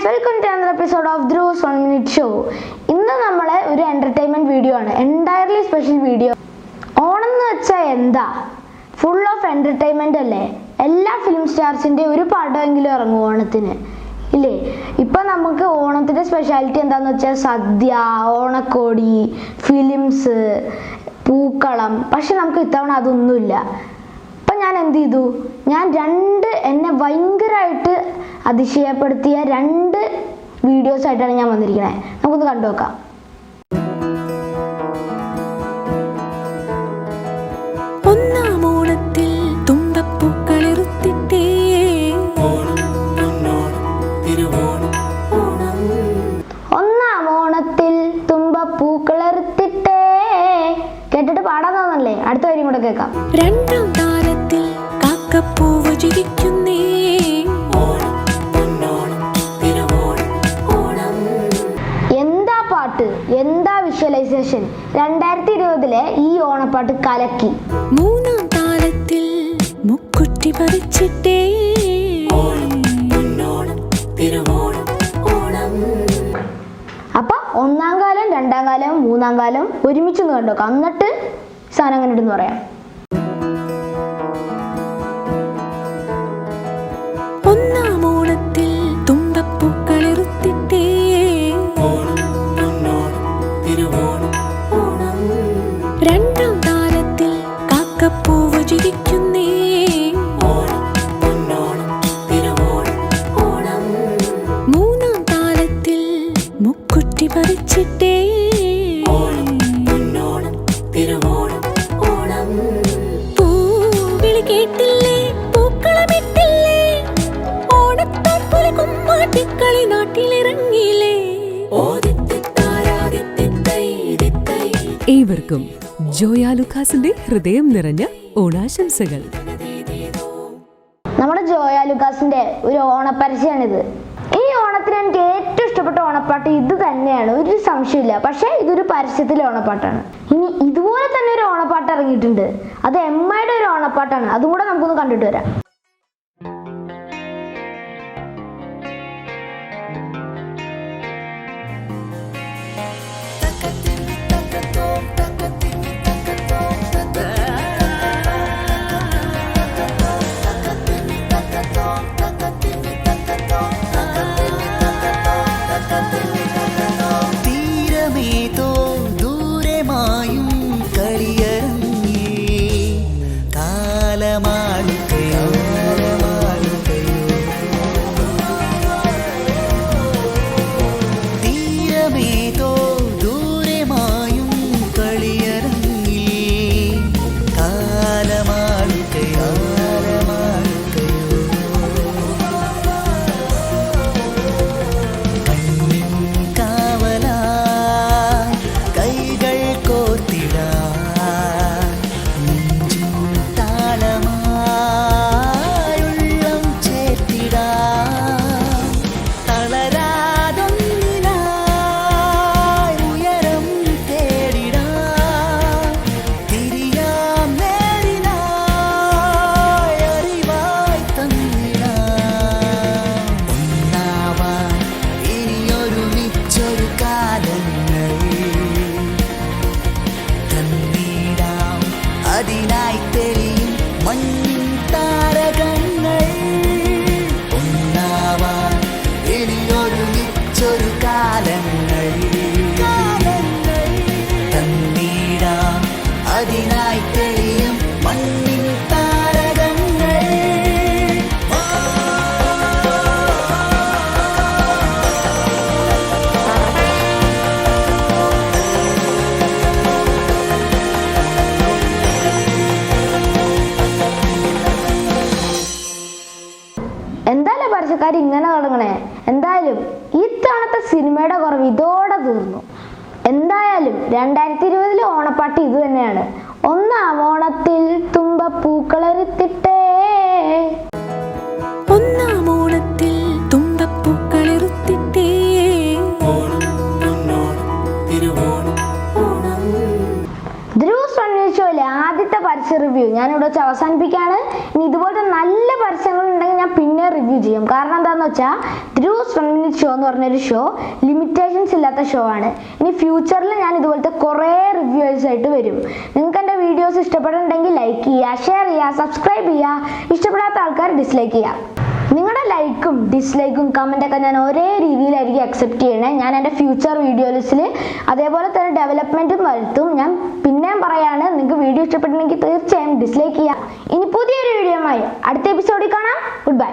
guys, welcome to another episode of Drew's 1 Minute Show. ഇന്ന് നമ്മളെ ഒരു എന്റർടൈൻമെന്റ് വീഡിയോ ആണ്, എൻറ്റയർലി സ്പെഷ്യൽ വീഡിയോ. ഓണം എന്ന് വെച്ചാൽ എന്താ, ഫുൾ ഓഫ് എന്റർടൈൻമെന്റ് അല്ലേ? എല്ലാ ഫിലിം സ്റ്റാർസിന്റെ ഒരു പടമെങ്കിലും ഇറങ്ങും ഓണത്തിന്, ഇല്ലേ? ഇപ്പൊ നമുക്ക് ഓണത്തിന്റെ സ്പെഷ്യാലിറ്റി എന്താന്ന് വെച്ചാൽ സദ്യ, ഓണക്കോടി, ഫിലിംസ്, പൂക്കളം. പക്ഷെ നമുക്ക് ഇത്തവണ അതൊന്നുമില്ല. ഞാൻ എന്ത് ചെയ്തു, ഞാൻ എന്നെ ഭയങ്കരമായിട്ട് അതിശയപ്പെടുത്തിയ 2 വീഡിയോസ് ആയിട്ടാണ് ഞാൻ വന്നിരിക്കുന്നത്. നമുക്കൊന്ന് കണ്ടു നോക്കാം. ഒന്നാം ഓണത്തിൽ തുമ്പപ്പൂക്കളിറുത്തിട്ടേ, ഒന്നാം ഓണത്തിൽ തുമ്പപ്പൂക്കളിറുത്തിട്ടേ. കേട്ടിട്ട് പാടാൻ തോന്നല്ലേ? അടുത്ത വരിയും കൂടെ കേൾക്കാം. രണ്ടാം താരത്തിൽ കാക്കപ്പൂവ് ചിരിക്കുന്നേ, എന്താ പാട്ട്, എന്താ വിഷ്വലൈസേഷൻ! 2020 ഈ ഓണപ്പാട്ട് കലക്കി. മൂന്നാം താരത്തിൽ മുക്കുറ്റി പറിച്ചിട്ടേ, അപ്പൊ ഒന്നാം കാലം, രണ്ടാം കാലം, മൂന്നാം കാലം ഒരുമിച്ചൊന്ന് കണ്ടോക്കാം. എന്നിട്ട് സാധനം അങ്ങനെ ഇട്ടെന്ന് പറയാം. ഒന്നാം ഓണത്തിൽ തുമ്പപ്പൂക്കളിറുത്തിട്ടേ, രണ്ടാം താരത്തിൽ കാക്കപ്പൂവ് ചിരിക്കുന്നേ, മൂന്നാം താരത്തിൽ മുക്കുറ്റി പറിച്ചിട്ടേ, പൂവിളി കേട്ടില്ലേ, പൂക്കളമിട്ടില്ലേ, ഓണത്താപ്പുലി കുമ്മാട്ടിക്കളി നാട്ടിലിറങ്ങിയില്ലേ. ഏവർക്കും ജോയ ലുക്കാസിന്റെ ഹൃദയം നിറഞ്ഞ ഓണാശംസകൾ. നമ്മുടെ ജോയ ലുക്കാസിന്റെ ഒരു ഓണപ്പരസ്യമാണിത്. ഈ ഓണത്തിന് എനിക്ക് ഏറ്റവും ഇഷ്ടപ്പെട്ട ഓണപ്പാട്ട് ഇത് തന്നെയാണ്, ഒരു സംശയമില്ല. പക്ഷെ ഇതൊരു പരസ്യത്തിലെ ഓണപ്പാട്ടാണ്. ഇനി ഇതുപോലെ തന്നെ ഒരു ഓണപ്പാട്ട് ഇറങ്ങിയിട്ടുണ്ട്, അത് എമ്മയുടെ ഒരു ഓണപ്പാട്ടാണ്. അതും കൂടെ നമുക്കൊന്ന് കണ്ടിട്ട് വരാം. എന്തായാലും പരസ്യക്കാർ ഇങ്ങനെ തുടങ്ങണേ. എന്തായാലും ഈ തവണത്തെ സിനിമയുടെ കുറവ് ഇതോടെ തീർന്നു. എന്തായാലും 2020 ഓണപ്പാട്ട് ഇത് തന്നെയാണ്. ഒന്നാം ഓണത്തിൽ തുമ്പപ്പൂക്കളിറുത്തിട്ടേ, ഒന്നാം ഓണത്തിൽ തുമ്പപ്പൂക്കളിറുത്തിട്ടേ, ധ്രുവ്സ് 1 മിനിറ്റ് ഷോയിലെ ആദ്യത്തെ പരസ്യ റിവ്യൂ ഞാനിവിടെ വെച്ച് അവസാനിപ്പിക്കുകയാണ്. ഇനി ഇതുപോലത്തെ നല്ല പരസ്യങ്ങൾ ഉണ്ടെങ്കിൽ ഞാൻ പിന്നെ റിവ്യൂ ചെയ്യും. കാരണം എന്താണെന്ന് വെച്ചാൽ ധ്രുവ്സ് 1 minute ഷോ എന്ന് പറഞ്ഞൊരു ഷോ ലിമിറ്റേഷൻസ് ഇല്ലാത്ത ഷോ ആണ്. ഇനി ഫ്യൂച്ചറിൽ ഞാൻ ഇതുപോലത്തെ കുറേ റിവ്യൂസ് ആയിട്ട് വരും. നിങ്ങൾക്ക് എൻ്റെ വീഡിയോസ് ഇഷ്ടപ്പെടുന്നുണ്ടെങ്കിൽ ലൈക്ക് ചെയ്യുക, ഷെയർ ചെയ്യുക, സബ്സ്ക്രൈബ് ചെയ്യുക. ഇഷ്ടപ്പെടാത്ത ആൾക്കാർ ഡിസ്ലൈക്ക് ചെയ്യുക. നിങ്ങളുടെ ലൈക്കും ഡിസ്ലൈക്കും കമൻറ്റൊക്കെ ഞാൻ ഒരേ രീതിയിലായിരിക്കും അക്സെപ്റ്റ് ചെയ്യണേ. ഞാൻ എൻ്റെ ഫ്യൂച്ചർ വീഡിയോസിൽ അതേപോലെ തന്നെ ഡെവലപ്മെൻറ്റും വരുത്തും. ഞാൻ പിന്നെയും പറയാണ്, നിങ്ങൾക്ക് വീഡിയോ ഇഷ്ടപ്പെട്ടിട്ടുണ്ടെങ്കിൽ തീർച്ചയായും ഡിസ്ലൈക്ക് ചെയ്യുക. ഇനി പുതിയൊരു വീഡിയോയുമായി അടുത്ത എപ്പിസോഡിൽ കാണാം. Good bye.